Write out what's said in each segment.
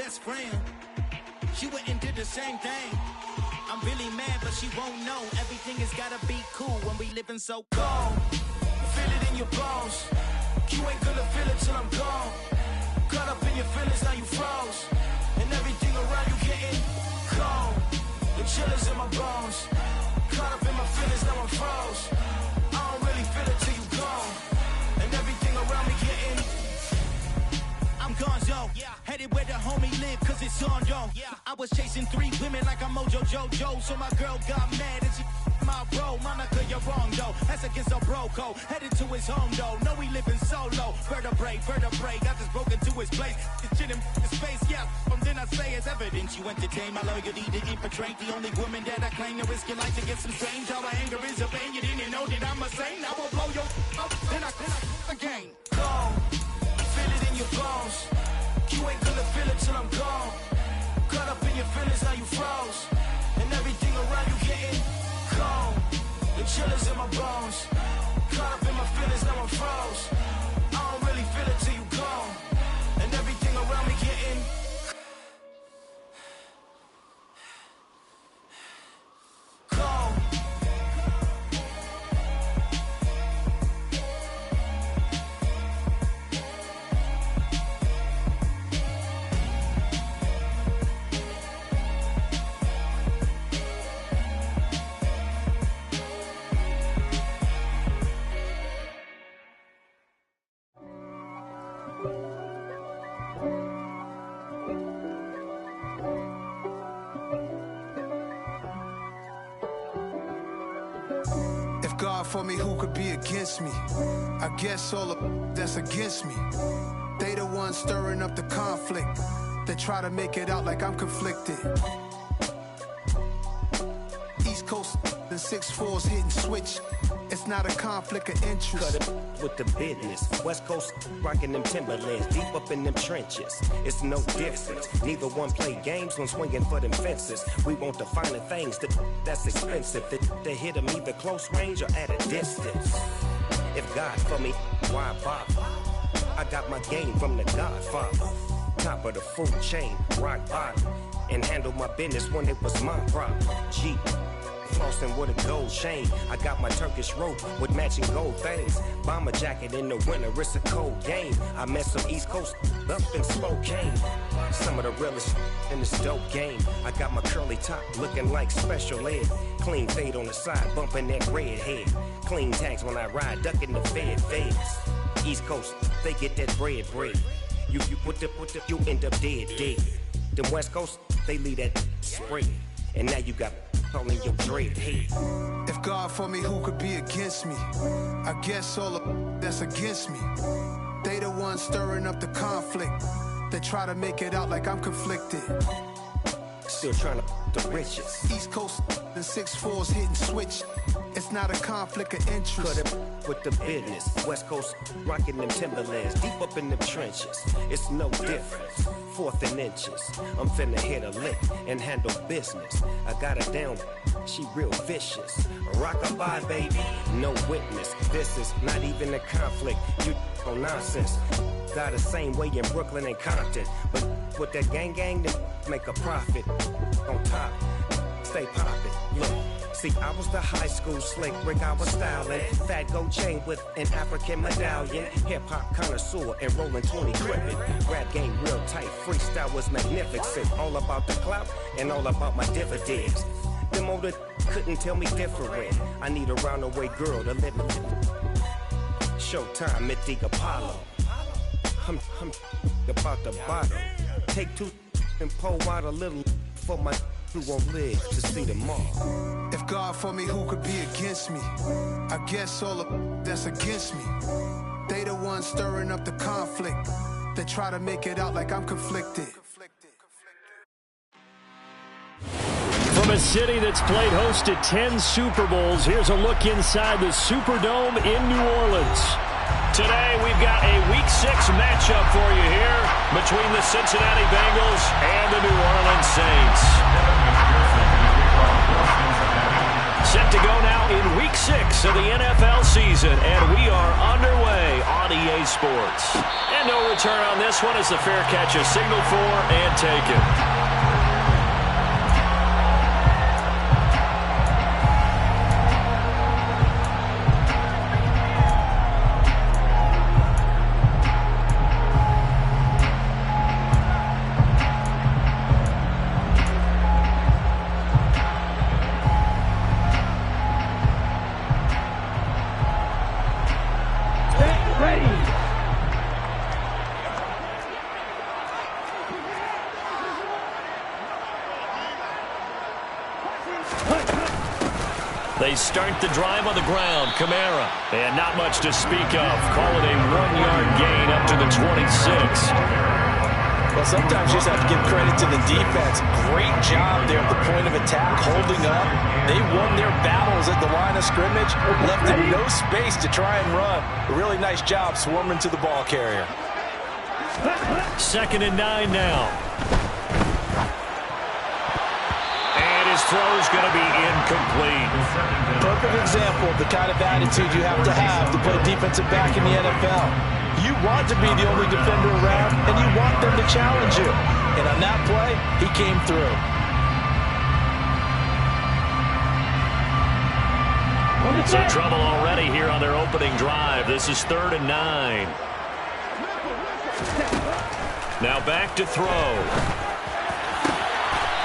best friend. She went and did the same thing. I'm really mad, but she won't know. Everything has gotta be cool when we living so cold. Feel it in your bones. You ain't gonna feel it till I'm gone. Caught up in your feelings, now you froze. And everything around you getting cold. The chill is in my bones. Caught up in my feelings, now I'm froze. I don't really feel it till you gone. And everything around me getting I'm gonzo, headed where the homie live, cause it's on, yo. I was chasing 3 women like I'm Mojo Jojo, so my girl got mad and she my bro. Monica, you're wrong, though. That's against a bro code. Headed to his home, though. No, we living solo. Vertebrae, got this broken to his place. This shit in his face, yeah. From then I say it's evidence. You entertain my loyalty to infiltrate. The only woman that I claim to risk your life to get some strange. All my anger is a pain. You didn't know that I'm a saint. I will blow your up, then I again. Go. Feel it in your bones. You ain't gonna feel it till I'm gone. Caught up in your feelings, now you froze. And everything around you getting cold. The chill is in my bones. Caught up in my feelings, now I'm froze. I don't really feel it till you gone. And everything around me getting cold. God for me, who could be against me? I guess all of that's against me. They the ones stirring up the conflict. They try to make it out like I'm conflicted. East Coast and 6'4's hitting switch. It's not a conflict of interest. Cut it with the business. West Coast rocking them Timberlands, deep up in them trenches. It's no difference. Neither one play games when swinging for them fences. We want the finer things that's expensive. They hit them either close range or at a distance. If God for me, why bother? I got my game from the Godfather. Top of the food chain, rock bottom. And handle my business when it was my problem. Jeep. Flossing with a gold chain. I got my Turkish rope with matching gold things. Bomber jacket in the winter, it's a cold game. I met some East Coast up in Spokane. Some of the realest in this dope game. I got my curly top looking like special ed. Clean fade on the side, bumping that red head. Clean tags when I ride, ducking the feds. East Coast, they get that bread. You put the, you end up dead. Them West Coast, they leave that spread. And now you got calling your dread head. If God for me, who could be against me? I guess all of that's against me. They the ones stirring up the conflict. They try to make it out like I'm conflicted. Still trying to the riches. East Coast and 6'4's hitting switch. It's not a conflict of interest. Cut it with the business. West Coast rocking them Timberlands, deep up in them trenches. It's no difference. 4th and inches. I'm finna hit a lick and handle business. I got her down, she real vicious. Rock-a-bye, baby, no witness. This is not even a conflict. You on nonsense. Got the same way in Brooklyn and Compton. But with that gang, then make a profit. On top, stay poppin'. Look. See, I was the high school slick Rick, I was styling. Fat gold chain with an African medallion. Hip-hop connoisseur and rolling 20 gripping. Rap game real tight, freestyle was magnificent. All about the clout and all about my dividends. Them older couldn't tell me different. I need a roundaway girl to live in. Showtime at the Apollo. I'm about the bottom. Take 2 and pour out a little for my who won't live to see tomorrow. If God for me, who could be against me? I guess all of that's against me. They the ones stirring up the conflict. They try to make it out like I'm conflicted. From a city that's played host to 10 Super Bowls, here's a look inside the Superdome in New Orleans. Today, we've got a Week 6 matchup for you here between the Cincinnati Bengals and the New Orleans Saints. Set to go now in in Week 6 of the NFL season, and we are underway on EA Sports. And no return on this one as the fair catch is signaled for and taken. They start the drive on the ground. Kamara. And not much to speak of. Call it a 1-yard gain up to the 26. Well, sometimes you just have to give credit to the defense. Great job there at the point of attack, holding up. They won their battles at the line of scrimmage, left them no space to try and run. A really nice job swarming to the ball carrier. 2nd and 9 now. His throw is going to be incomplete. Perfect example of the kind of attitude you have to play defensive back in the NFL. You want to be the only defender around, and you want them to challenge you. And on that play, he came through. So trouble already here on their opening drive. This is 3rd and 9. Now back to throw.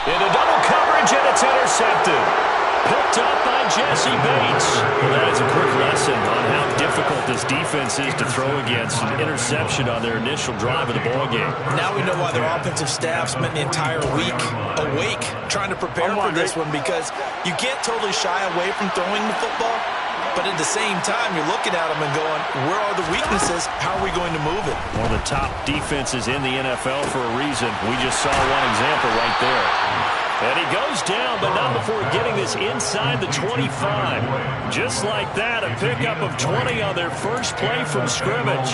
Into double coverage, and it's intercepted. Picked up by Jesse Bates. Well, that is a quick lesson on how difficult this defense is to throw against. An interception on their initial drive of the ballgame. Now we know why their offensive staff spent the entire week awake trying to prepare for this one, because you can't totally shy away from throwing the football, but at the same time, you're looking at them and going, where are the weaknesses? How are we going to move it? One of the top defenses in the NFL for a reason. We just saw one example right there. And he goes down, but not before getting this inside the 25. Just like that, a pickup of 20 on their first play from scrimmage.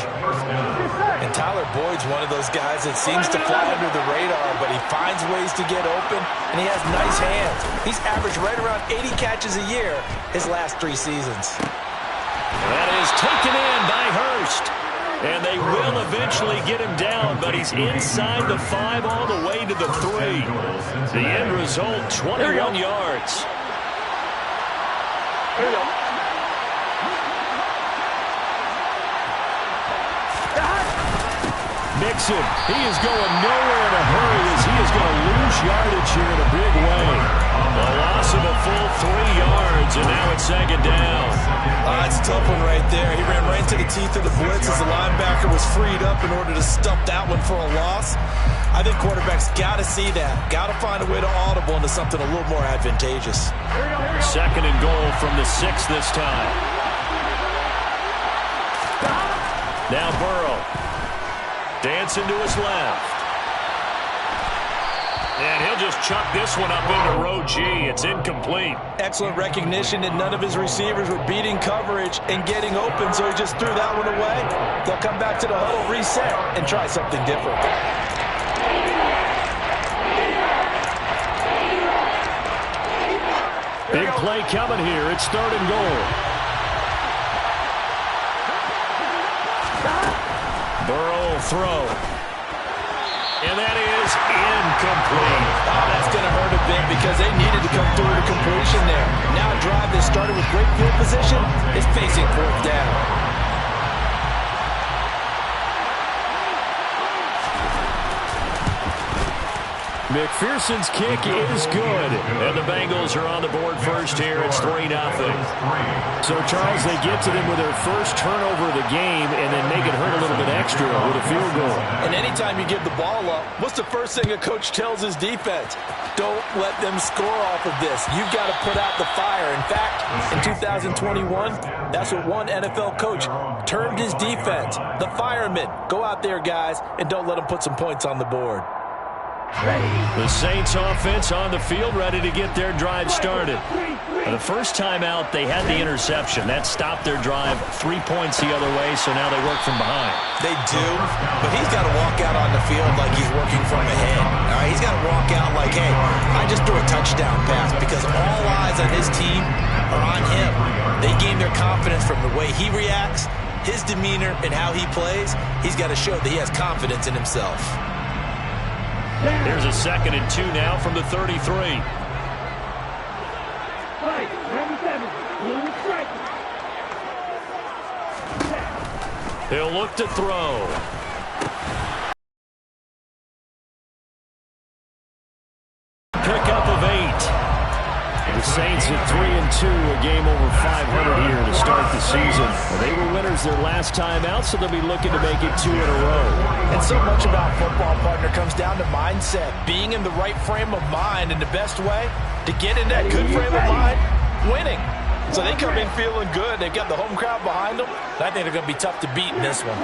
And Tyler Boyd's one of those guys that seems to fly under the radar, but he finds ways to get open, and he has nice hands. He's averaged right around 80 catches a year his last 3 seasons. That is taken in by Hurst. And they will eventually get him down, but he's inside the 5 all the way to the 3. The end result, 21 yards. Here we go. Mixon, he is going nowhere in a hurry as he is going to lose yardage here in a big way. A loss of a full 3 yards, and now it's 2nd down. That's a tough one right there. He ran right into the teeth of the blitz as the linebacker was freed up in order to stuff that one for a loss. I think quarterbacks got to see that. Got to find a way to audible into something a little more advantageous. 2nd and goal from the 6 this time. Now Burrow. Dancing to his left. And he'll just chuck this one up into row G. It's incomplete. Excellent recognition, and none of his receivers were beating coverage and getting open, so he just threw that one away. They'll come back to the huddle, reset, and try something different. Big play coming here. It's 3rd and goal. Burrow will throw. And that is incomplete. Oh, that's going to hurt a bit because they needed to come through to completion there. Now a drive that started with great field position is facing 4th down. McPherson's kick is good. And the Bengals are on the board first here. It's 3-0. So, Charles, they get to them with their first turnover of the game and then make it hurt a little bit extra with a field goal. And anytime you give the ball up, what's the first thing a coach tells his defense? Don't let them score off of this. You've got to put out the fire. In fact, in 2021, that's what one NFL coach termed his defense. The firemen. Go out there, guys, and don't let them put some points on the board. The Saints offense on the field, ready to get their drive started. The first time out, they had the interception. That stopped their drive 3 points the other way, so now they work from behind. They do, but he's got to walk out on the field like he's working from ahead. All right, he's got to walk out like, hey, I just threw a touchdown pass, because all eyes on his team are on him. They gain their confidence from the way he reacts, his demeanor, and how he plays. He's got to show that he has confidence in himself. Here's a 2nd and 2 now from the 33. He'll look to throw. Pickup of 8. The Saints at 3-2, a game over 500 here to start the season. They were winners their last time out, so they'll be looking to make it 2 in a row. And so much about football, partner, comes down to mindset. Being in the right frame of mind, and the best way to get in that good frame of mind, winning. So they come in feeling good. They've got the home crowd behind them. I think they're going to be tough to beat in this one.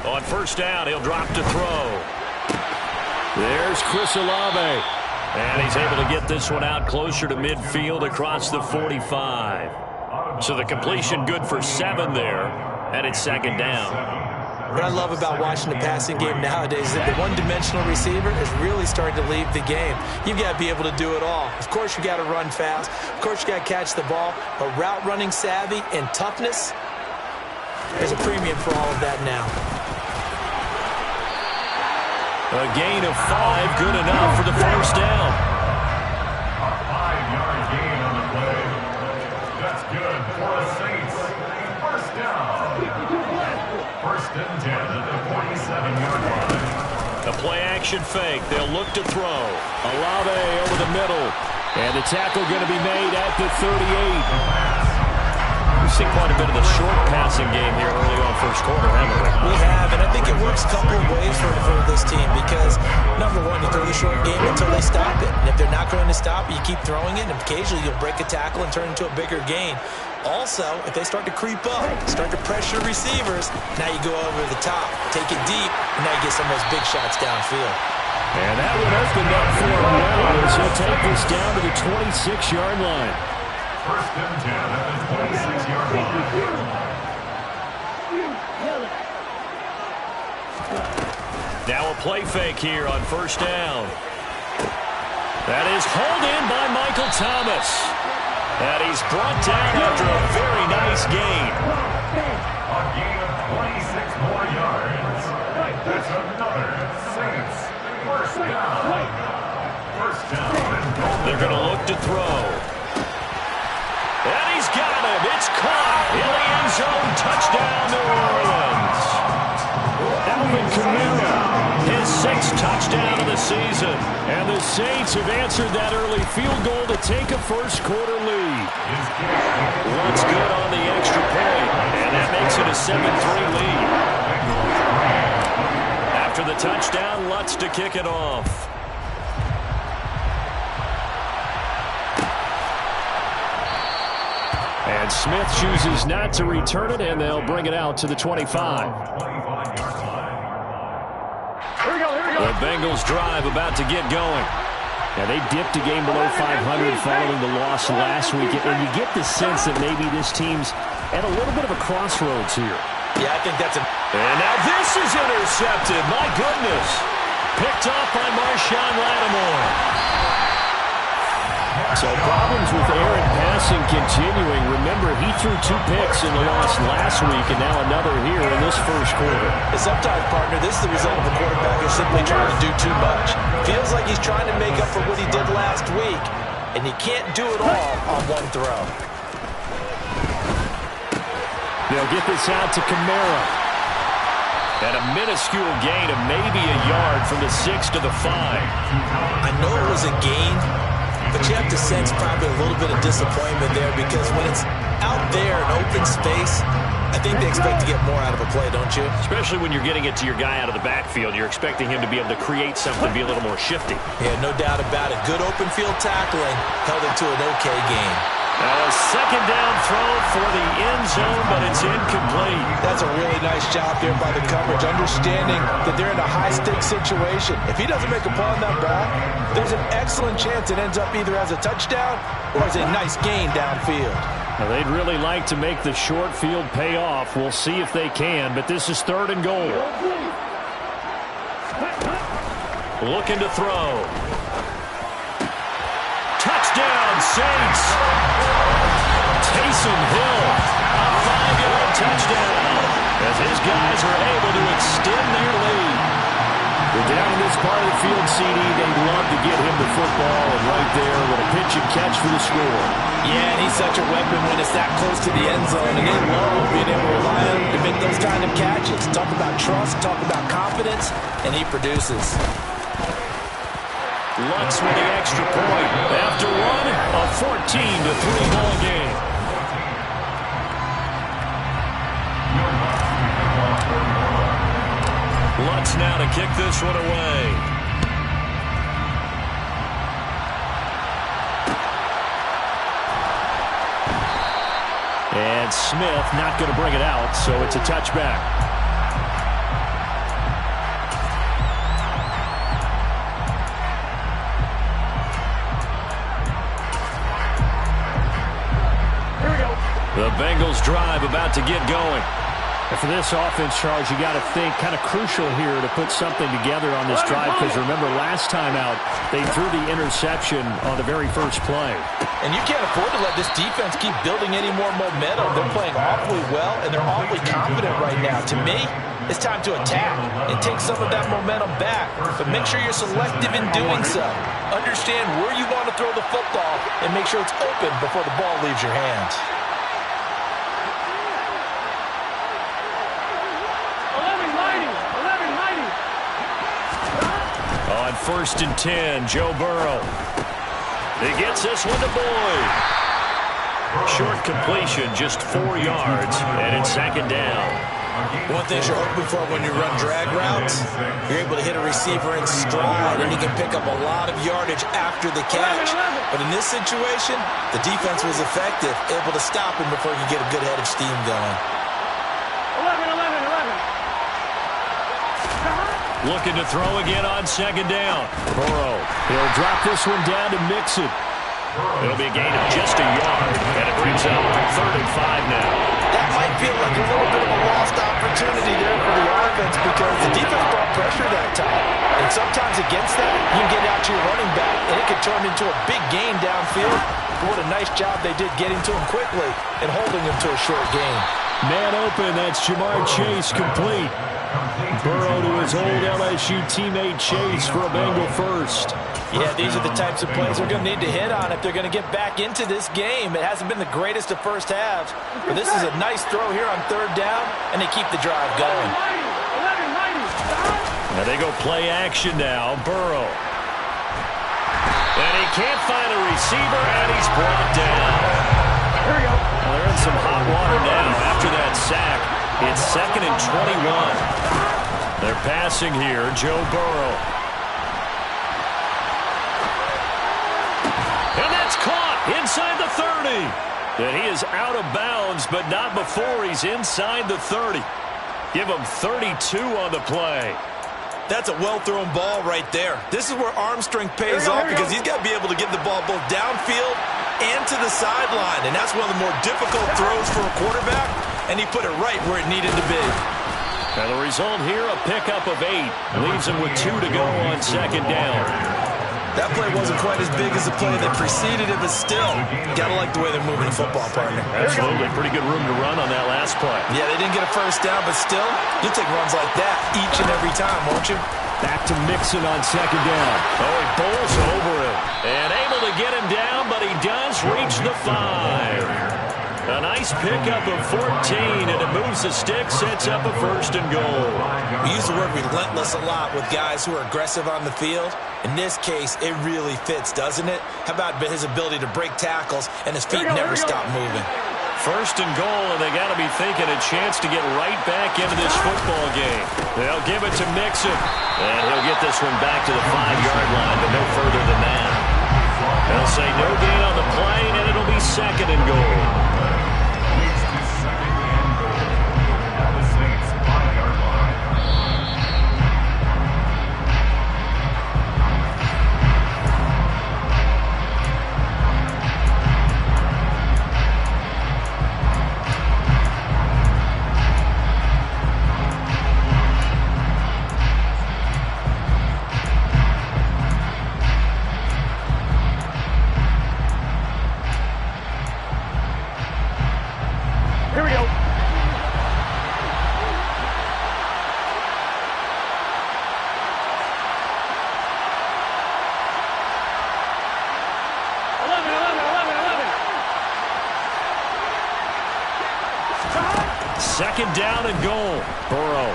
On first down, he'll drop to throw. There's Chris Olave. And he's able to get this one out closer to midfield across the 45. So the completion good for 7 there, and it's 2nd down. What I love about watching the passing game nowadays is that the one-dimensional receiver is really starting to leave the game. You've got to be able to do it all. Of course, you got to run fast. Of course, you got to catch the ball. But route running savvy and toughness, there's a premium for all of that now. A gain of 5, good enough for the first down. A 5-yard gain on the play. That's good for the Saints. First down. 1st and 10 at the 47-yard line. A play-action fake. They'll look to throw. Olave over the middle. And the tackle going to be made at the 38. We've seen quite a bit of the short passing game here early on first quarter, haven't we? We have, and I think it works a couple of ways for this team because, number one, you throw the short game until they stop it. And if they're not going to stop it, you keep throwing it, and occasionally you'll break a tackle and turn it into a bigger gain. Also, if they start to creep up, start to pressure receivers, now you go over the top, take it deep, and now you get some of those big shots downfield. And that one opened up for him well as he'll take this down to the 26-yard line. 1st and 10 at the 26-yard line. Now a play fake here on first down. That is hauled in by Michael Thomas. And he's brought down after a very nice gain. A gain of 26 more yards. That's another Saints first down. First down and goal. They're going to look to throw. And he's got him. It's caught in the end zone. Touchdown, New Orleans. Alvin Kamara, his 6th touchdown of the season. And the Saints have answered that early field goal to take a first quarter lead. Lutz good on the extra point. And that makes it a 7-3 lead. After the touchdown, Lutz to kick it off. And Smith chooses not to return it, and they'll bring it out to the 25. The Bengals drive about to get going. Now, they dipped a game below 500 following the loss last week, and you get the sense that maybe this team's at a little bit of a crossroads here. Yeah, I think that's a... And now this is intercepted. My goodness. Picked off by Marshawn Lattimore. So problems with Aaron passing continuing. Remember, he threw 2 picks in the loss last week, and now another here in this first quarter. And sometimes, partner, this is the result of a quarterback who's simply trying to do too much. Feels like he's trying to make up for what he did last week, and he can't do it all on one throw. They'll get this out to Kamara. And a minuscule gain of maybe a yard from the 6 to the 5. I know it was a gain, but you have to sense probably a little bit of disappointment there because when it's out there in open space, I think they expect to get more out of a play, don't you? Especially when you're getting it to your guy out of the backfield. You're expecting him to be able to create something, be a little more shifty. Yeah, no doubt about it. Good open field tackling held it to an okay game. A second down throw for the end zone, but it's incomplete. That's a really nice job there by the coverage, understanding that they're in a high-stakes situation. If he doesn't make a play on that ball, there's an excellent chance it ends up either as a touchdown or as a nice gain downfield. Now, they'd really like to make the short field pay off. We'll see if they can, but this is 3rd and goal. Looking to throw. Touchdown! Touchdown, Saints. Taysom Hill, a 5-yard touchdown, as his guys are able to extend their lead. We're down in this part of the field, CD. They'd love to get him the football, and right there with a pitch and catch for the score. Yeah, and he's such a weapon when it's that close to the end zone, and they love being able to rely on him to make those kind of catches. Talk about trust, talk about confidence, and he produces. Lutz with the extra point. After one, a 14-3 ball game. Lutz now to kick this one away. And Smith not going to bring it out, so it's a touchback. The Bengals drive about to get going. And for this offense, Charles, you got to think kind of crucial here to put something together on this drive, because remember last time out they threw the interception on the very first play. And you can't afford to let this defense keep building any more momentum. They're playing awfully well, and they're awfully confident right now. To me, it's time to attack and take some of that momentum back. But make sure you're selective in doing so. Understand where you want to throw the football and make sure it's open before the ball leaves your hands. On 1st and 10, Joe Burrow. He gets this one to Boyd. Short completion, just 4 yards, and it's 2nd down. One thing you're hoping for when you run drag routes, you're able to hit a receiver in stride, and he can pick up a lot of yardage after the catch. But in this situation, the defense was effective, able to stop him before he could get a good head of steam going. 11. Looking to throw again on 2nd down. Burrow, he'll drop this one down to Mixon. It'll be a gain of just a yard, and it brings up 3rd and 5 now. That might feel like a little bit of a lost opportunity there for the offense, because the defense brought pressure that time. And sometimes against that, you can get out to your running back, and it could turn into a big gain downfield. But what a nice job they did getting to him quickly and holding him to a short gain. Man open, that's Jamar Chase complete. Burrow to his old LSU teammate Chase for a Bengal first. Yeah, these are the types of plays they're going to need to hit on if they're going to get back into this game. It hasn't been the greatest of first halves, but this is a nice throw here on 3rd down, and they keep the drive going. Now they go play action now. Burrow. And he can't find a receiver, and he's brought down. Here we go. Well, they're in some hot water now after that sack. It's 2nd and 21. They're passing here, Joe Burrow. And that's caught inside the 30. And he is out of bounds, but not before he's inside the 30. Give him 32 on the play. That's a well-thrown ball right there. This is where arm strength pays off, because he's got to be able to get the ball both downfield and to the sideline. And that's one of the more difficult throws for a quarterback, and he put it right where it needed to be. And the result here, a pickup of 8. Leaves him with 2 to go on 2nd down. That play wasn't quite as big as the play that preceded it, but still, got to like the way they're moving the football, partner. Absolutely. Pretty good room to run on that last play. Yeah, they didn't get a first down, but still, you'll take runs like that each and every time, won't you? Back to Mixon on 2nd down. Oh, he bowls over him. And able to get him down, but he does reach the 5. A nice pickup of 14, and it moves the stick, sets up a 1st and goal. We use the word relentless a lot with guys who are aggressive on the field. In this case, it really fits, doesn't it? How about his ability to break tackles, and his feet never stop moving? 1st and goal, and they got to be thinking a chance to get right back into this football game. They'll give it to Mixon, and he'll get this one back to the 5-yard line, but no further than that. They'll say no gain on the play, and it'll be 2nd and goal. second down and goal. Burrow.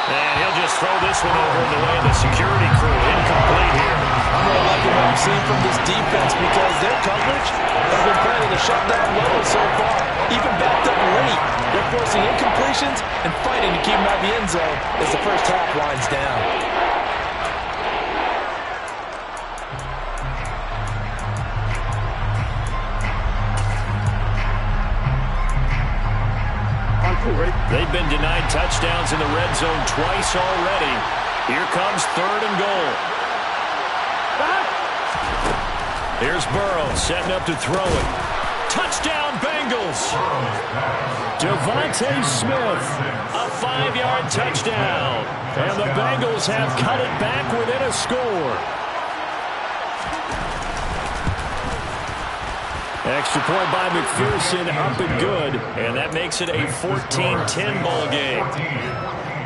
And he'll just throw this one over in the way of the security crew. Incomplete here. I'm really liking what I'm seeing from this defense because their coverage has been playing at a shutdown level so far. Even backed up late, they're forcing incompletions and fighting to keep them out of the end zone as the first half winds down. They've been denied touchdowns in the red zone twice already. Here comes third and goal. Here's Burrow setting up to throw it. Touchdown, Bengals! Devontae Smith, a 5-yard touchdown. And the Bengals have cut it back within a score. Extra point by McPherson, up and good. And that makes it a 14-10 ball game.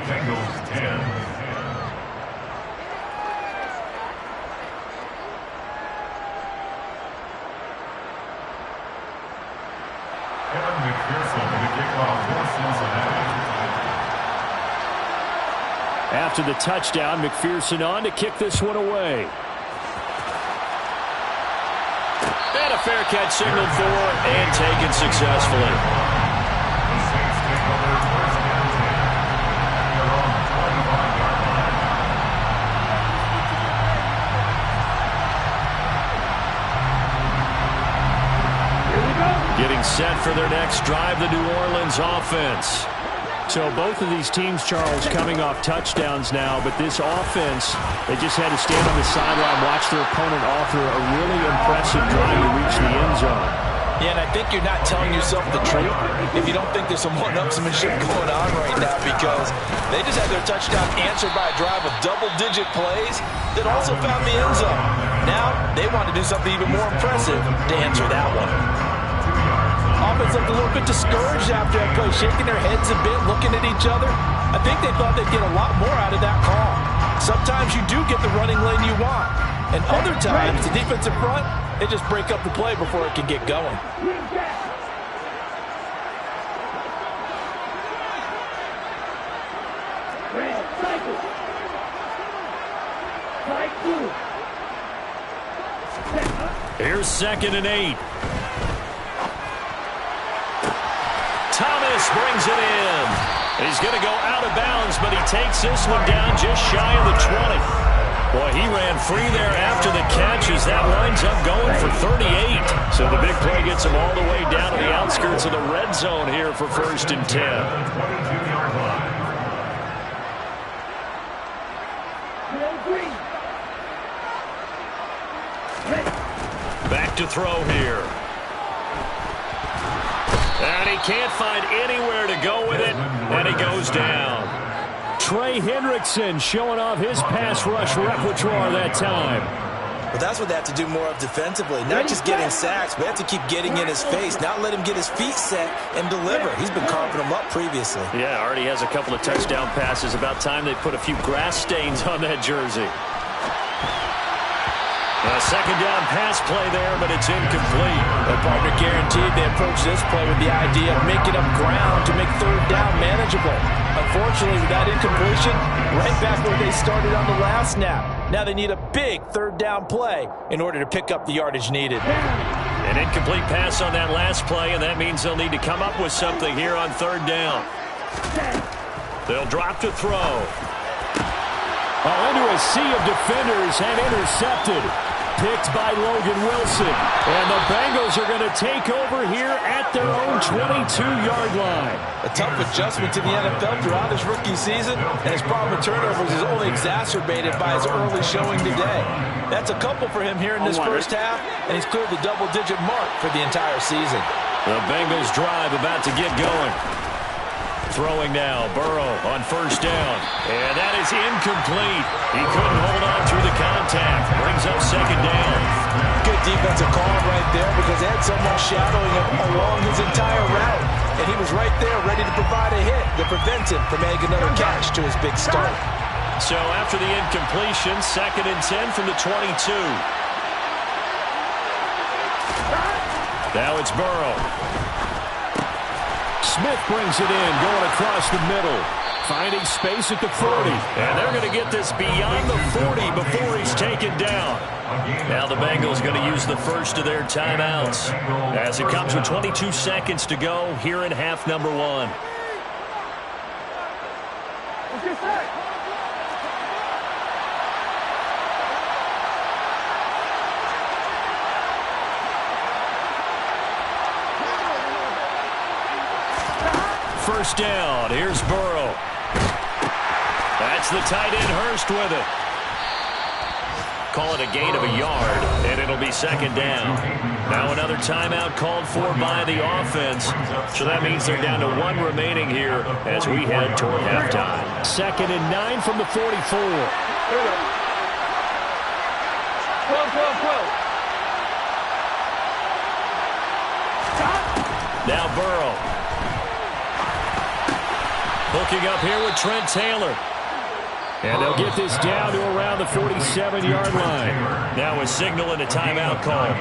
Bengals 10. After the touchdown, McPherson on to kick this one away. And a fair catch signaled for and taken successfully. The Saints take over first and 10. They're on the 25-yard line. Getting set for their next drive, the New Orleans offense. So both of these teams, Charles, coming off touchdowns now, but this offense, they just had to stand on the sideline, watch their opponent offer a really impressive drive to reach the end zone. Yeah, and I think you're not telling yourself the truth if you don't think there's some one-upsmanship going on right now, because they just had their touchdown answered by a drive with double-digit plays that also found the end zone. Now they want to do something even more impressive to answer that one. Offense looked a little bit discouraged after that play, shaking their heads a bit, looking at each other. I think they thought they'd get a lot more out of that call. Sometimes you do get the running lane you want, and other times the defensive front, they just break up the play before it can get going. Here's 2nd and 8. Thomas brings it in. He's going to go out of bounds, but he takes this one down just shy of the 20. Boy, he ran free there after the catch as that winds up going for 38. So the big play gets him all the way down to the outskirts of the red zone here for 1st and 10. 22-yard line. Back to throw here. And he can't find anywhere to go with it, and he goes down. Trey Hendrickson showing off his pass rush repertoire that time. But that's what they have to do more of defensively. Not just getting sacks, but have to keep getting in his face, not let him get his feet set and deliver. He's been carving them up previously. Yeah, already has a couple of touchdown passes. About time they put a few grass stains on that jersey. A second down pass play there, but it's incomplete. The partner guaranteed they approach this play with the idea of making up ground to make 3rd down manageable. Unfortunately, with that incompletion, right back where they started on the last snap. Now they need a big 3rd down play in order to pick up the yardage needed. An incomplete pass on that last play, and that means they'll need to come up with something here on 3rd down. They'll drop to throw. Into a sea of defenders and intercepted. Picked by Logan Wilson. And the Bengals are going to take over here at their own 22-yard line. A tough adjustment to the NFL throughout his rookie season, and his problem with turnovers is only exacerbated by his early showing today. That's a couple for him here in this first half, and he's cleared the double-digit mark for the entire season. The Bengals drive about to get going. Throwing now, Burrow on 1st down. And that is incomplete. He couldn't hold on through the contact. Brings up 2nd down. Good defensive call right there because they had someone shadowing him along his entire route. And he was right there ready to provide a hit to prevent him from making another catch to his big start. So after the incompletion, 2nd and 10 from the 22. Now it's Burrow. Smith brings it in, going across the middle. Finding space at the 40. And they're going to get this beyond the 40 before he's taken down. Now the Bengals going to use the first of their timeouts as it comes with 22 seconds to go here in half number 1. First down. Here's Burrow. That's the tight end Hurst with it. Call it a gain of a yard, and it'll be second down. Now another timeout called for by the offense. So that means they're down to 1 remaining here as we head toward halftime. 2nd and 9 from the 44. 12. Now Burrow. Hooking up here with Trent Taylor. And they'll get this down to around the 47-yard line. Now a signal and a timeout call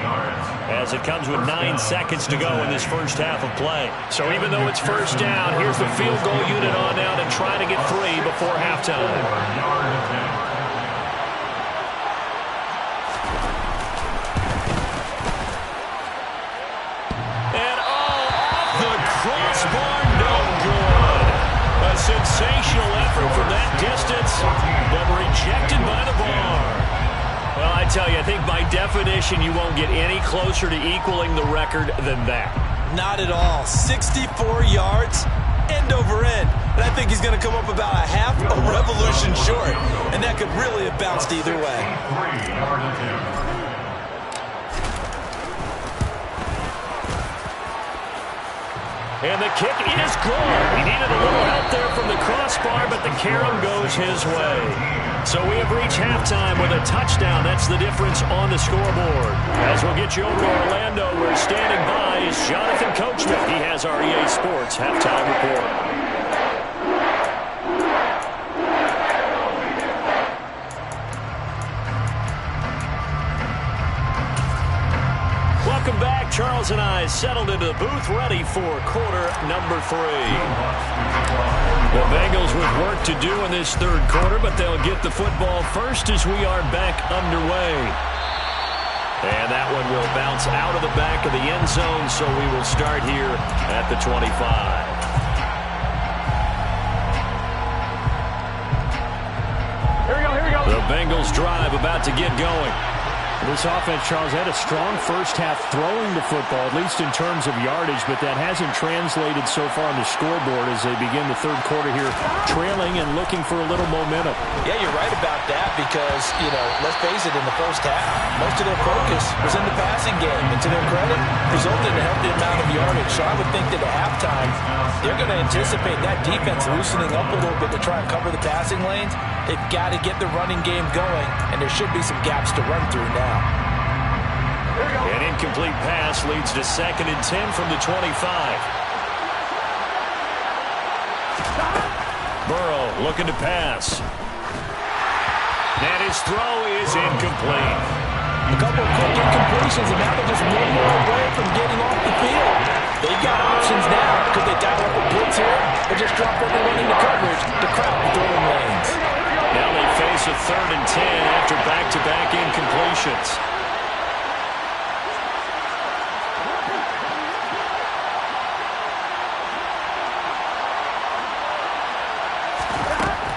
as it comes with 9 seconds to go in this first half of play. So even though it's first down, here's the field goal unit on now to try to get 3 before halftime. And off the crossbar, no good. A sensational effort from that distance, but rejected by the bar. Well, I tell you, I think by definition you won't get any closer to equaling the record than that. Not at all. 64 yards, end over end. And I think he's going to come up about a half a revolution short. And that could really have bounced either way. And the kick is good. He needed a little help there from the crossbar, but the carom goes his way. So we have reached halftime with a touchdown. That's the difference on the scoreboard. As we'll get you over to Orlando, where standing by is Jonathan Coachman. He has our EA Sports halftime report. Welcome back. Charles and I settled into the booth, ready for quarter number 3. The Bengals with work to do in this third quarter, but they'll get the football first as we are back underway. And that one will bounce out of the back of the end zone, so we will start here at the 25. Here we go. The Bengals drive about to get going. This offense, Charles, had a strong first half throwing the football, at least in terms of yardage, but that hasn't translated so far on the scoreboard as they begin the third quarter here, trailing and looking for a little momentum. Yeah, you're right about that because, let's face it, in the first half, most of their focus was in the passing game. And to their credit, resulted in a healthy amount of yardage. So I would think that at halftime, they're going to anticipate that defense loosening up a little bit to try and cover the passing lanes. They've got to get the running game going, and there should be some gaps to run through now. An incomplete pass leads to 2nd and 10 from the 25. Burrow looking to pass. And his throw is incomplete. A couple of quick incompletions, and now they're just one more away from getting off the field. They've got options now. Could they dial up a blitz here or just drop everyone into coverage to crowd the throwing lanes? Now they face a 3rd and 10 after back-to-back incompletions.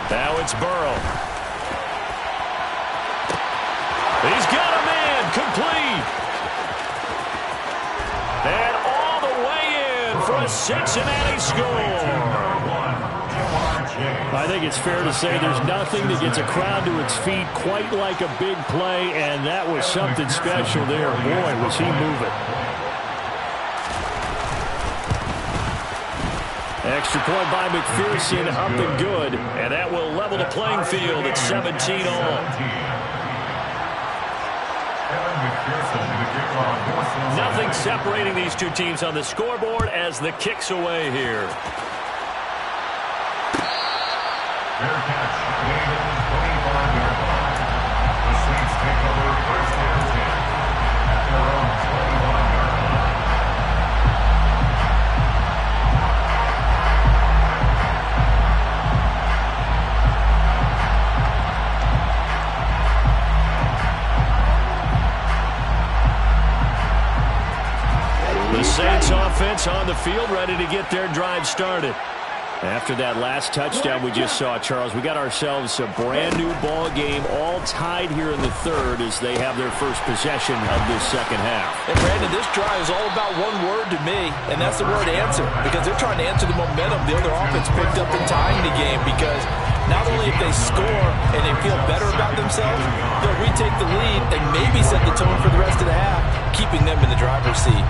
Now it's Burrow. He's got a man, complete. And all the way in for a Cincinnati score. I think it's fair to say there's nothing that gets a crowd to its feet quite like a big play, and that was something special there. Boy, was he moving. Extra point by McPherson, up and good, and that will level the playing field at 17 all. Nothing separating these two teams on the scoreboard as the kick's away here. Fair catch, made at the 25-yard line. The Saints take over 1st and 10 at their own 25-yard line. the field, ready to get their drive started. After that last touchdown we just saw, Charles, we got ourselves a brand-new ball game, all tied here in the third as they have their first possession of this second half. And, Brandon, this drive is all about one word to me, and that's the word answer, because they're trying to answer the momentum the other offense picked up in tying the game, because not only if they score and they feel better about themselves, they'll retake the lead and maybe set the tone for the rest of the half, keeping them in the driver's seat.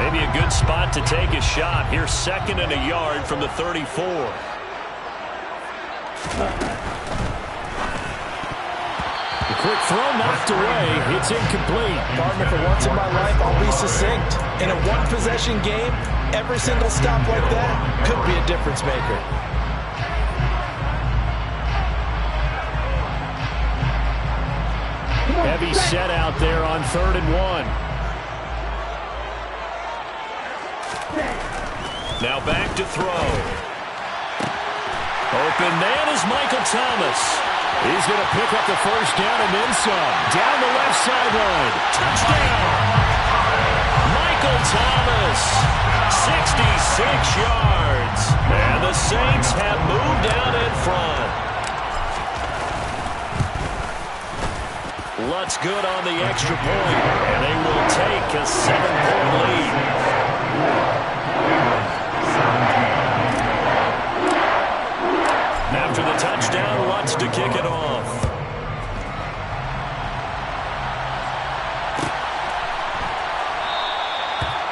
Maybe a good spot to take a shot. Here's 2nd and a yard from the 34. The quick throw knocked away. It's incomplete. Partner, for once in my life, I'll be succinct. In a one-possession game, every single stop like that could be a difference maker. Heavy set out there on 3rd and 1. Now back to throw. Open man is Michael Thomas. He's going to pick up the first down and then some. Down the left sideline. Touchdown. Michael Thomas. 66 yards. And the Saints have moved out in front. Lutz good on the extra point. And they will take a 7-point lead. After the touchdown, Lutz to kick it off.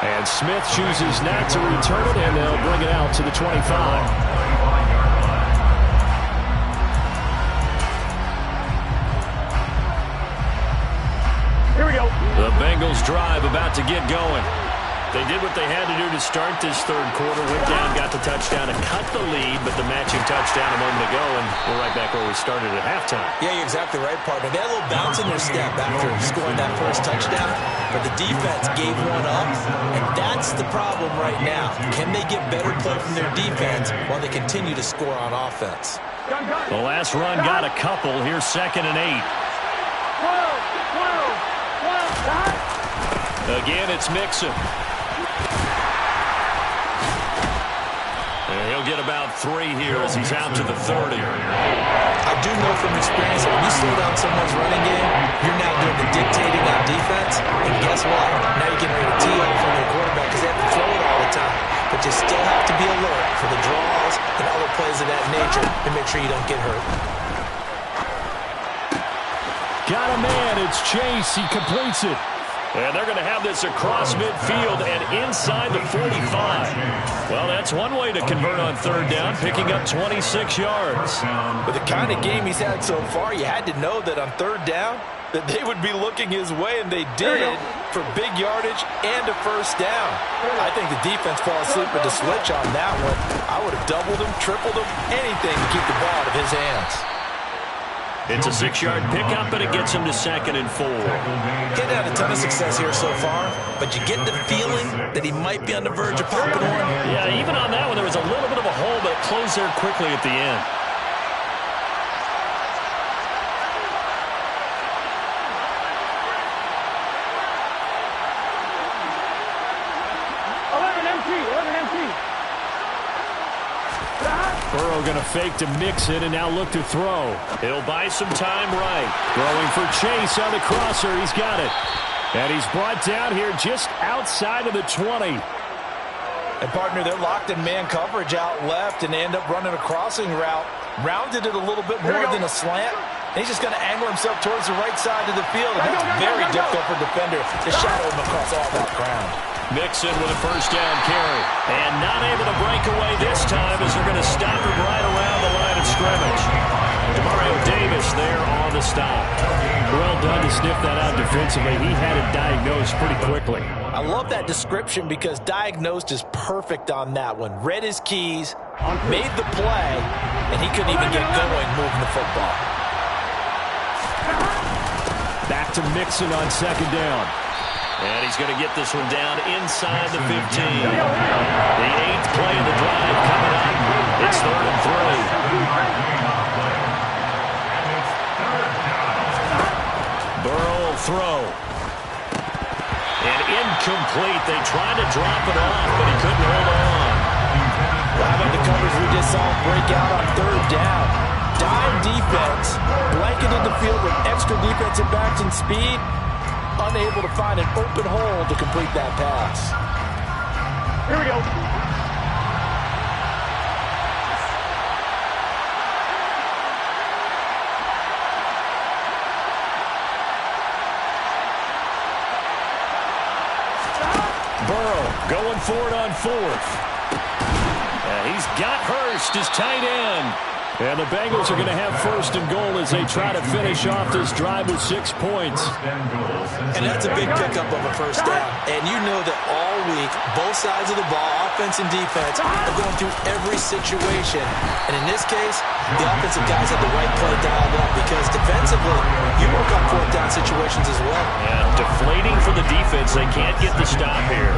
And Smith chooses not to return it, and they'll bring it out to the 25. Here we go. The Bengals drive about to get going. They did what they had to do to start this third quarter. Went down, got the touchdown to cut the lead, but the matching touchdown a moment ago, and we're right back where we started at halftime. Yeah, you're exactly right, partner. They had a little bounce in their step after scoring that first touchdown, but the defense gave one up, and that's the problem right now. Can they get better play from their defense while they continue to score on offense? The last run got a couple. Here's 2nd and 8. Again, it's Mixon. And he'll get about 3 here as he's out to the 30. I do know from experience that when you slow down someone's running game, you're now doing the dictating on defense. And guess what? Now you're getting ready to tee off from your quarterback because they have to throw it all the time. But you still have to be alert for the draws and other plays of that nature to make sure you don't get hurt. Got a man. It's Chase. He completes it. And they're going to have this across midfield and inside the 45. Well, that's one way to convert on third down, picking up 26 yards. With the kind of game he's had so far, you had to know that on third down that they would be looking his way, and they did for big yardage and a first down. I think the defense fell asleep with the switch on that one. I would have doubled him, tripled him, anything to keep the ball out of his hands. It's a 6-yard pickup, and it gets him to 2nd and 4. He's had a ton of success here so far, but you get the feeling that he might be on the verge of popping one. Yeah, even on that one, there was a little bit of a hole, but it closed there quickly at the end. Burrow going to fake to Mixon and now look to throw. He'll buy some time right. Throwing for Chase on the crosser. He's got it. And he's brought down here just outside of the 20. And, partner, they're locked in man coverage out left, and they end up running a crossing route. Rounded it a little bit more than a slant. And he's just going to angle himself towards the right side of the field. And that's very difficult for a defender to shadow him across all that ground. Mixon with a first down carry. And not able to break away this time as they're going to stop him right around the line of scrimmage. Demario Davis there on the stop. Well done to sniff that out defensively. He had it diagnosed pretty quickly. I love that description because diagnosed is perfect on that one. Read his keys, made the play, and he couldn't even get going moving the football. Back to Mixon on second down. And he's going to get this one down inside the 15. The 8th play of the drive coming up. It's 3rd and 3. Burrow will throw. Trying to drop it off, but he couldn't hold on. How about the coverage we just saw break out on third down? Dime defense, blanketed the field with extra defensive backs and speed, unable to find an open hole to complete that pass. Here we go. Burrow going for it on fourth. He's got Hurst, his tight end. And the Bengals are going to have first and goal as they try to finish off this drive with 6 points. And that's a big pickup of a first down. And you know that all week, both sides of the ball, offense and defense, are going through every situation. And in this case, the offensive guys have the right play dialed up because defensively, you work on fourth down situations as well. Yeah, deflating for the defense. They can't get the stop here.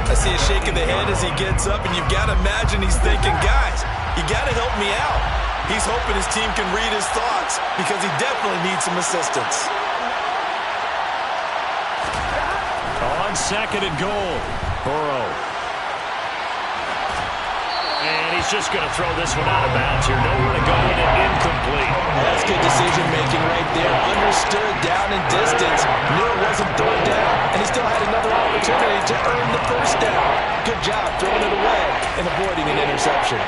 I see a shake of the head as he gets up, and you've got to imagine he's thinking, guys, you got to help me out. He's hoping his team can read his thoughts because he definitely needs some assistance. On second and goal, Burrow. And he's just going to throw this one out of bounds here. Nowhere to go and incomplete. That's good decision-making right there. Understood down and distance. Knew it wasn't third down, and he still had another opportunity to earn the first down. Good job throwing it away and avoiding an interception.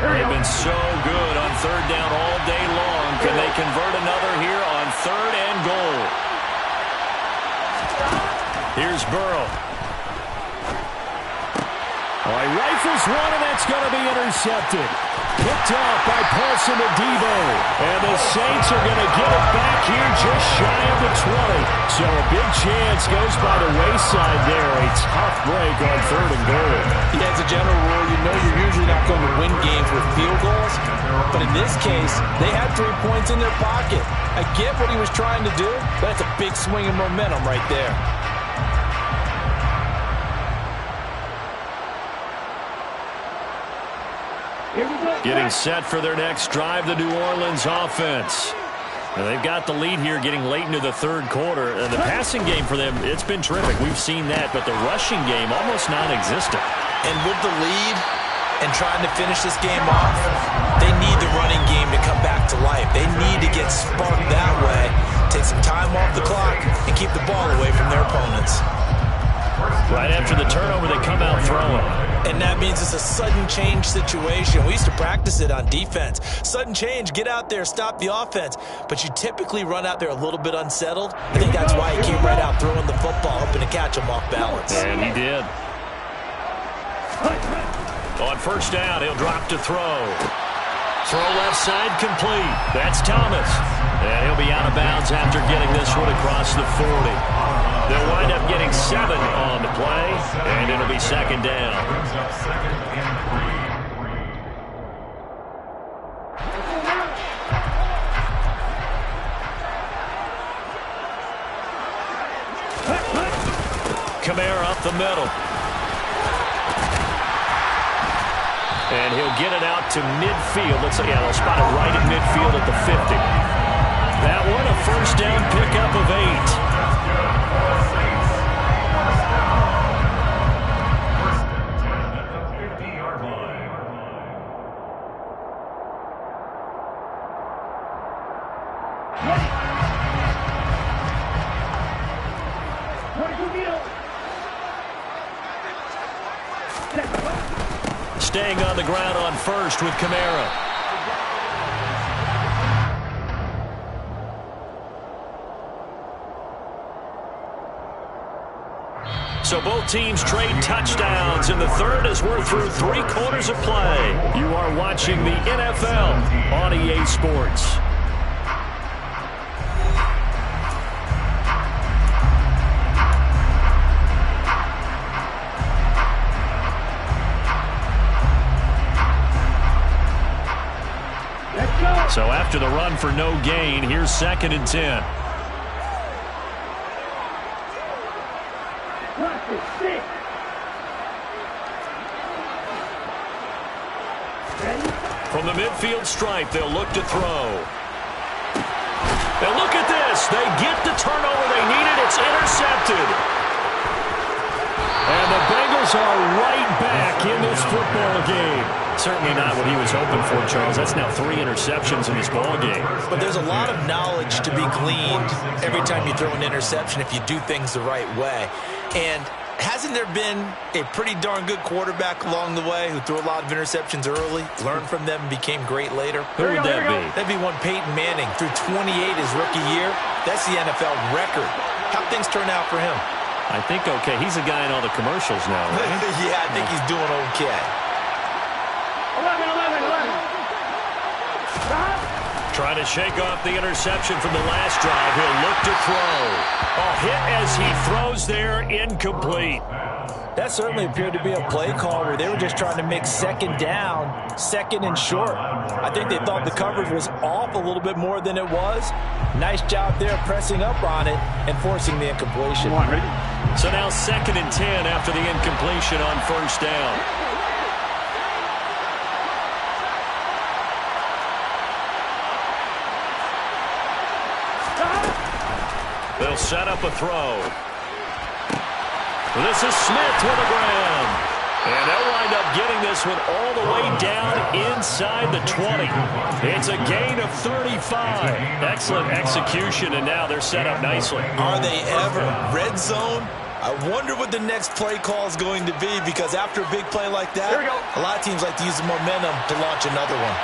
They've been so good on third down all day long. Can they convert another here on third and goal? Here's Burrow. Oh, he rifles one, and that's going to be intercepted. Picked off by Paulson Adebo. And the Saints are going to get it back here just shy of the 20. So a big chance goes by the wayside there. A tough break on third and goal. Yeah, as a general rule, you know you're usually not going to win games with field goals. But in this case, they had 3 points in their pocket. I get what he was trying to do, but that's a big swing of momentum right there. Getting set for their next drive, the New Orleans offense. And they've got the lead here getting late into the third quarter. And the passing game for them, it's been terrific. We've seen that, but the rushing game almost non-existent. And with the lead and trying to finish this game off, they need the running game to come back to life. They need to get sparked that way, take some time off the clock, and keep the ball away from their opponents. Right after the turnover, they come out throwing. And that means it's a sudden change situation. We used to practice it on defense. Sudden change, get out there, stop the offense. But you typically run out there a little bit unsettled. I think that's why he came right out throwing the football, hoping to catch him off balance. And he did. On first down, he'll drop to throw. Throw left side complete. That's Thomas. And he'll be out of bounds after getting this one across the 40. They'll wind up getting 7 on the play, and it'll be second down. Kamara up the middle. And he'll get it out to midfield. Let's say, they'll spot it right at midfield at the 50. That one, a first down pickup of 8. Staying on the ground on first with Kamara. So both teams trade touchdowns in the third as we're through 3 quarters of play. You are watching the NFL on EA Sports. So after the run for no gain, here's second and 10. From the midfield stripe, they'll look to throw. And look at this. They get the turnover they needed. It's intercepted. And the Bengals are right back in this football game. Certainly not what he was hoping for, Charles. That's now 3 interceptions in this ball game. But there's a lot of knowledge to be gleaned every time you throw an interception if you do things the right way. And hasn't there been a pretty darn good quarterback along the way who threw a lot of interceptions early, learned from them, and became great later? Who would that be? That'd be one Peyton Manning. Threw 28 his rookie year. That's the NFL record. How'd things turn out for him? I think okay. He's a guy in all the commercials now, right? Yeah, I think he's doing okay. 11. Trying to shake off the interception from the last drive. He'll look to throw. A hit as he throws there, incomplete. That certainly appeared to be a play call where they were just trying to make second down, second and short. I think they thought the coverage was off a little bit more than it was. Nice job there pressing up on it and forcing the incompletion. So now 2nd and 10 after the incompletion on first down. They'll set up a throw. This is Smith to the ground. And they'll wind up getting this one all the way down inside the 20. It's a gain of 35. Excellent execution, and now they're set up nicely. Are they ever? Red zone? I wonder what the next play call is going to be, because after a big play like that, a lot of teams like to use the momentum to launch another one.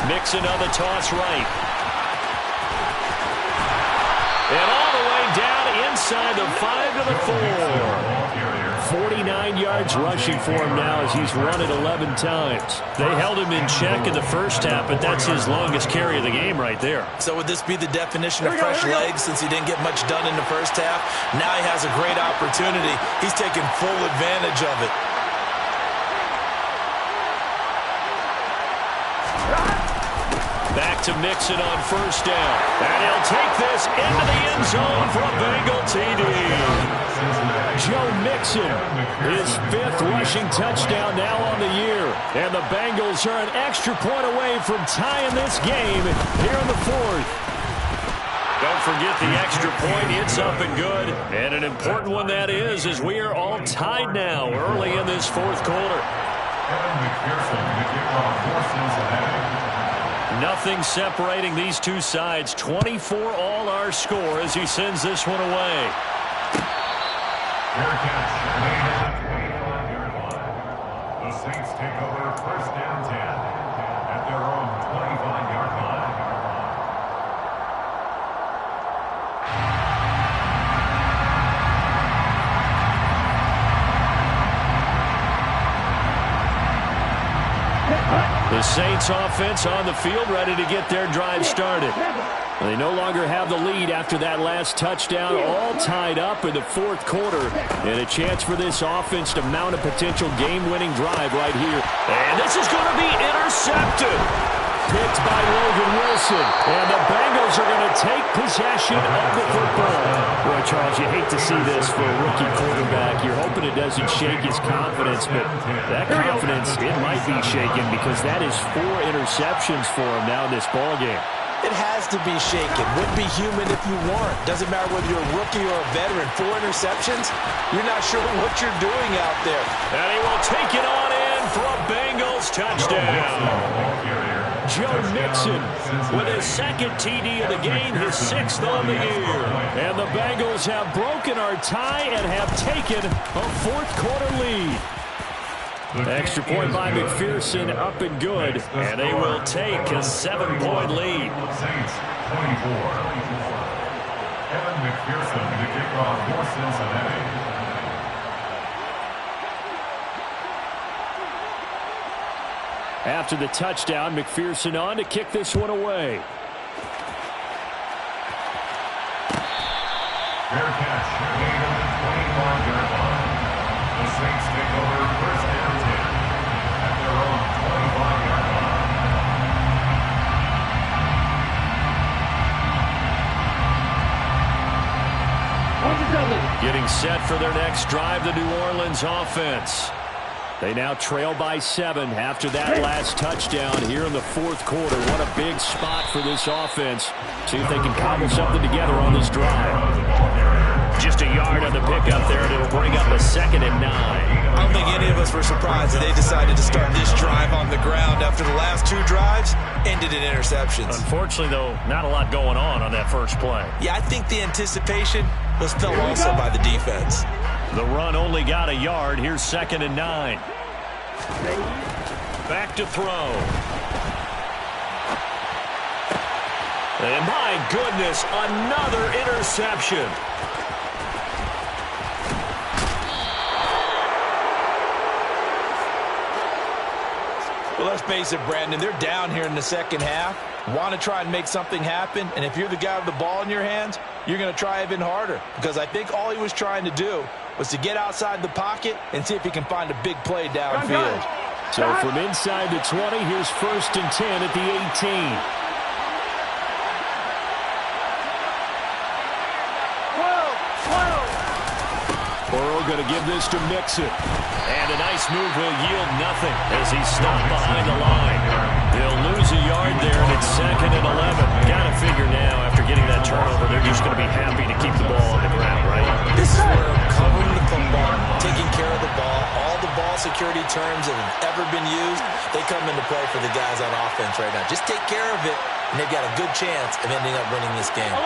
Mixon on the toss right. And all the way down inside the 5 to the 4. 49 yards rushing for him now as he's run it 11 times. They held him in check in the first half, but that's his longest carry of the game right there. So would this be the definition of fresh legs since he didn't get much done in the first half? Now he has a great opportunity. He's taking full advantage of it. Back to Mixon on first down. And he'll take this into the end zone for a Bengal TD. Joe Mixon, his 5th rushing touchdown now on the year. And the Bengals are an extra point away from tying this game here in the 4th. Don't forget the extra point. It's up and good. And an important one that is, as we are all tied now early in this 4th quarter. Kevin McPherson to kick off for Cincinnati. Nothing separating these two sides. 24 all our score as he sends this one away. Fair catch made at the 25-yard line. The Saints take over first down 10 at their own 25-yard line. The Saints offense on the field, ready to get their drive started. They no longer have the lead after that last touchdown, all tied up in the 4th quarter. And a chance for this offense to mount a potential game-winning drive right here. And this is going to be intercepted. Picked by Logan Wilson. And the Bengals are going to take possession of the football. Boy, Charles, you hate to see this for a rookie quarterback. You're hoping it doesn't shake his confidence, but that confidence, it might be shaken because that is 4 interceptions for him now in this ballgame. It has to be shaken. Wouldn't be human if you weren't. Doesn't matter whether you're a rookie or a veteran. 4 interceptions, you're not sure what you're doing out there. And he will take it on in for a Bengals touchdown. Joe Mixon with his 2nd TD of the game, his 6th on the year. And the Bengals have broken our tie and have taken a 4th quarter lead. Extra point by McPherson, up and good, and they will take a 7-point lead. Saints 24. Kevin McPherson to kick off for Cincinnati. After the touchdown, McPherson on to kick this one away. Fair catch made at the 25-yard line. The Saints take over first down 10 at their own 25-yard line. Getting set for their next drive, the New Orleans offense. They now trail by 7 after that last touchdown here in the fourth quarter. What a big spot for this offense. See if they can cobble something together on this drive. Just a yard on the pickup there, and it'll bring up a 2nd and 9. I don't think any of us were surprised that they decided to start this drive on the ground after the last 2 drives ended in interceptions. Unfortunately, though, not a lot going on that first play. Yeah, I think the anticipation was felt also by the defense. The run only got a yard. Here's 2nd and 9. Back to throw. And my goodness, another interception. Well, let's face it, Brandon, they're down here in the second half. Want to try and make something happen, and if you're the guy with the ball in your hands, you're going to try even harder, because I think all he was trying to do was to get outside the pocket and see if he can find a big play downfield. So from inside the 20, here's 1st and 10 at the 18. Burrow going to give this to Mixon. And a nice move will yield nothing as he's stopped behind the line. They'll lose a yard there, and it's 2nd and 11. Got to figure now, after getting that turnover, they're just going to be happy to keep the ball on the ground, right? This is where covering the football, taking care of the ball, all the ball security terms that have ever been used, they come into play for the guys on offense right now. Just take care of it, and they've got a good chance of ending up winning this game. 12.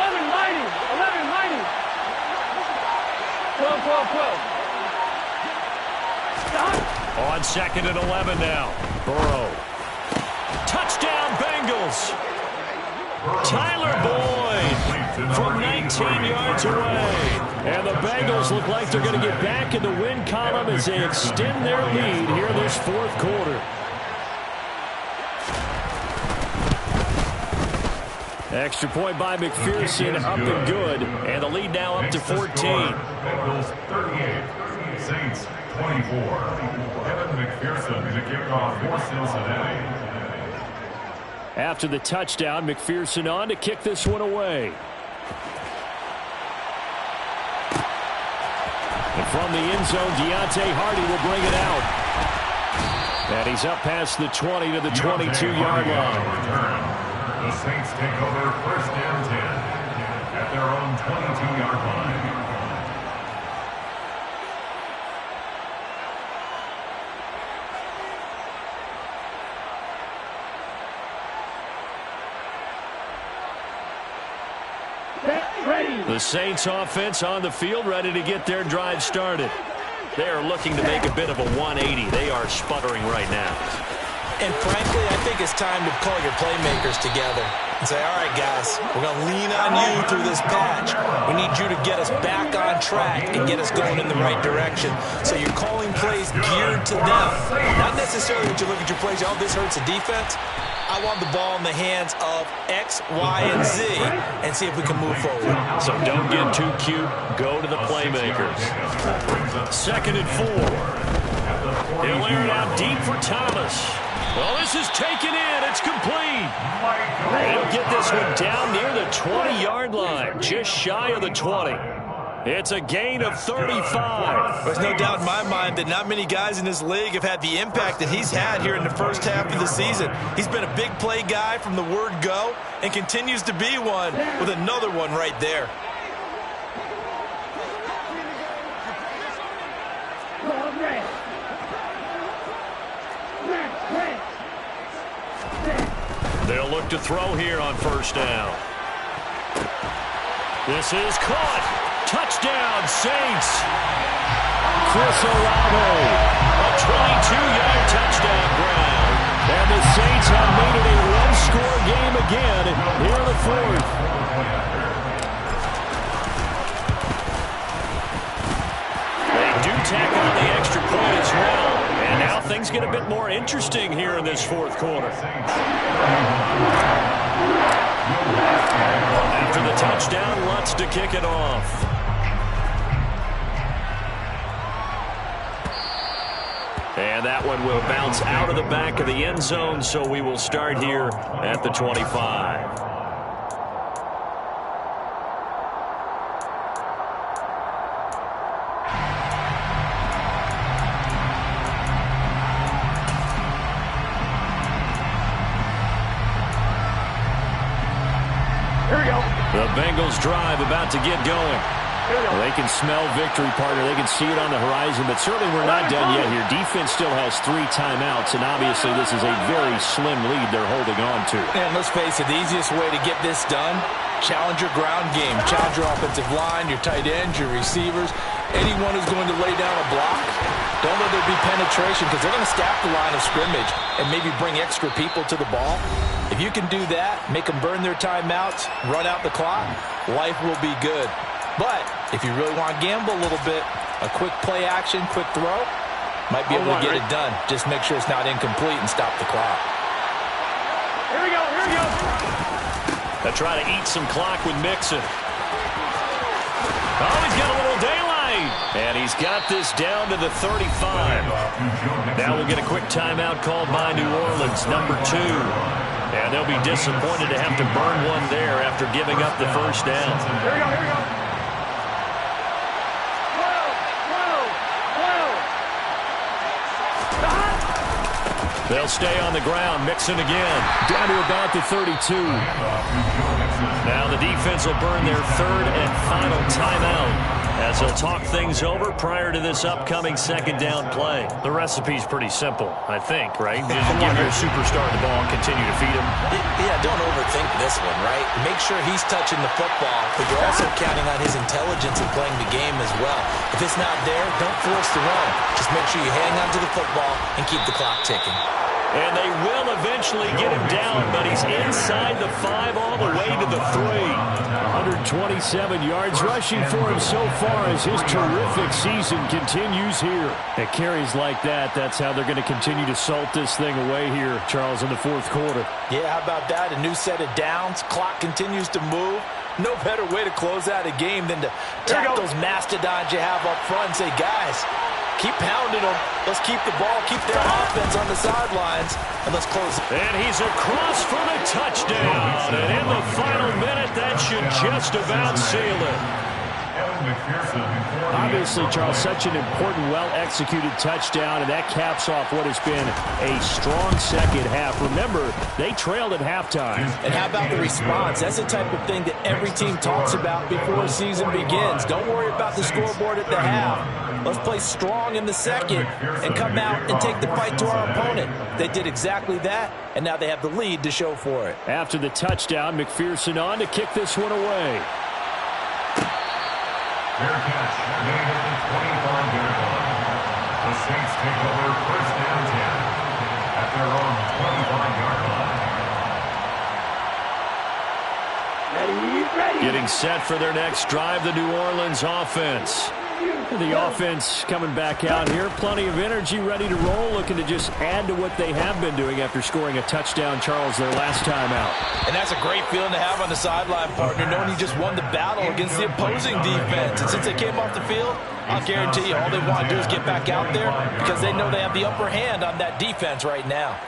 On 2nd and 11 now. Burrow. Touchdown, Bengals. Tyler Boyd from 19 yards away. And the Bengals look like they're going to get back in the win column as they extend their lead here this fourth quarter. Extra point by McPherson, up and good. And the lead now up to 14. Bengals 38, Saints 24. Evan McPherson to kick off for Cincinnati. After the touchdown, McPherson on to kick this one away. And from the end zone, Deontay Hardy will bring it out. And he's up past the 20 to the 22-yard line. The Saints take over 1st and 10 at their own 22-yard line. The Saints offense on the field, ready to get their drive started. They are looking to make a bit of a 180. They are sputtering right now. And frankly, I think it's time to call your playmakers together and say, all right, guys, we're going to lean on you through this patch. We need you to get us back on track and get us going in the right direction. So you're calling plays geared to them. Not necessarily that you look at your plays, oh, this hurts the defense. I want the ball in the hands of X, Y, and Z and see if we can move forward. So don't get too cute. Go to the playmakers. 2nd and 4. He'll air it out deep for Thomas. Well, this is taken in. It's complete. They'll get this one down near the 20-yard line, just shy of the 20. It's a gain of 35. There's no doubt in my mind that not many guys in this league have had the impact that he's had here in the first half of the season. He's been a big play guy from the word go and continues to be one with another one right there. They'll look to throw here on 1st down. This is caught. Touchdown, Saints. Chris Olave, a 22-yard touchdown grab. And the Saints have made it a one-score game again here in the fourth. They do tack on the extra point as well. And now things get a bit more interesting here in this fourth quarter. After the touchdown, Lutz to kick it off. And that one will bounce out of the back of the end zone, so we will start here at the 25. Here we go. The Bengals drive about to get going. Well, they can smell victory, partner. They can see it on the horizon, but certainly we're not done yet here. Defense still has 3 timeouts, and obviously this is a very slim lead they're holding on to. And let's face it, the easiest way to get this done, challenge your ground game. Challenge your offensive line, your tight ends, your receivers, anyone who's going to lay down a block. Don't let there be penetration because they're going to staff the line of scrimmage and maybe bring extra people to the ball. If you can do that, make them burn their timeouts, run out the clock, life will be good. But if you really want to gamble a little bit, a quick play action, quick throw, might be able to get it done. Just make sure it's not incomplete and stop the clock. Here we go, here we go. They'll try to eat some clock with Mixon. Oh, he's got a little daylight. And he's got this down to the 35. Now we'll get a quick timeout called by New Orleans, number 2. And they'll be disappointed to have to burn one there after giving up the first down. Here we go, here we go. They'll stay on the ground. Mixon again. Down to about the 32. Now the defense will burn their 3rd and final timeout as they'll talk things over prior to this upcoming 2nd down play. The recipe's pretty simple, I think, right? Just give your superstar the ball and continue to feed him. Yeah, don't overthink this one, right? Make sure he's touching the football, but you're also counting on his intelligence in playing the game as well. If it's not there, don't force the run. Just make sure you hang on to the football and keep the clock ticking. And they will eventually get him down, but he's inside the 5 all the way to the 3. 127 yards rushing for him so far as his terrific season continues here. At carries like that, that's how they're going to continue to salt this thing away here, Charles, in the 4th quarter. Yeah, how about that? A new set of downs. Clock continues to move. No better way to close out a game than to tap those mastodons you have up front and say, guys, keep pounding them. Let's keep the ball, keep their offense on the sidelines, and let's close it. And he's across for the touchdown. And in the final minute, that should just about seal it. Obviously, Charles, such an important, well-executed touchdown, and that caps off what has been a strong second half. Remember, they trailed at halftime. And how about the response? That's the type of thing that every team talks about before the season begins. Don't worry about the scoreboard at the half. Let's play strong in the second and come out and take the fight to our opponent. They did exactly that, and now they have the lead to show for it. After the touchdown, McPherson on to kick this one away. Fair catch made at the 25-yard line. The Saints take over 1st and 10 at their own 25-yard line. Ready. Getting set for their next drive, the New Orleans offense. The offense coming back out here. Plenty of energy, ready to roll, looking to just add to what they have been doing after scoring a touchdown, Charles, their last time out. And that's a great feeling to have on the sideline, partner, knowing you just won the battle against the opposing defense. And since they came off the field, I'll guarantee you all they want to do is get back out there because they know they have the upper hand on that defense right now.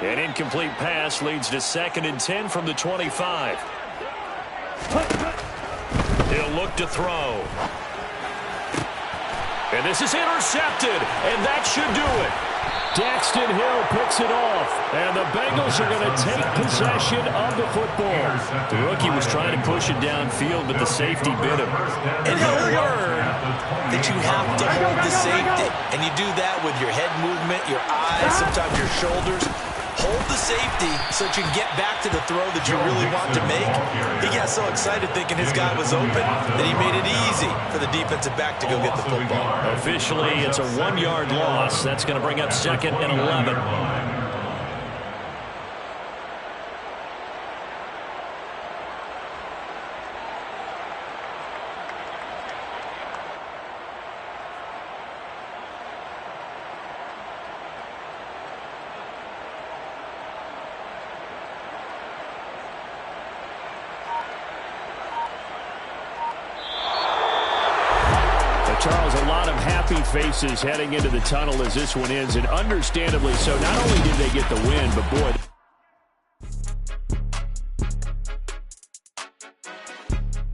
An incomplete pass leads to 2nd and 10 from the 25. He'll look to throw. And this is intercepted, and that should do it. Daxton Hill picks it off, and the Bengals are going to take possession of the football. The rookie was trying to push it downfield, but the safety bit him. And he'll learn that you have to hold the safety, and you do that with your head movement, your eyes, sometimes your shoulders. Hold the safety so that you can get back to the throw that you really want to make. He got so excited thinking his guy was open that he made it easy for the defensive back to go get the football. Officially, it's a 1-yard loss. That's going to bring up 2nd and 11. Charles, a lot of happy faces heading into the tunnel as this one ends, and understandably so. Not only did they get the win, but boy,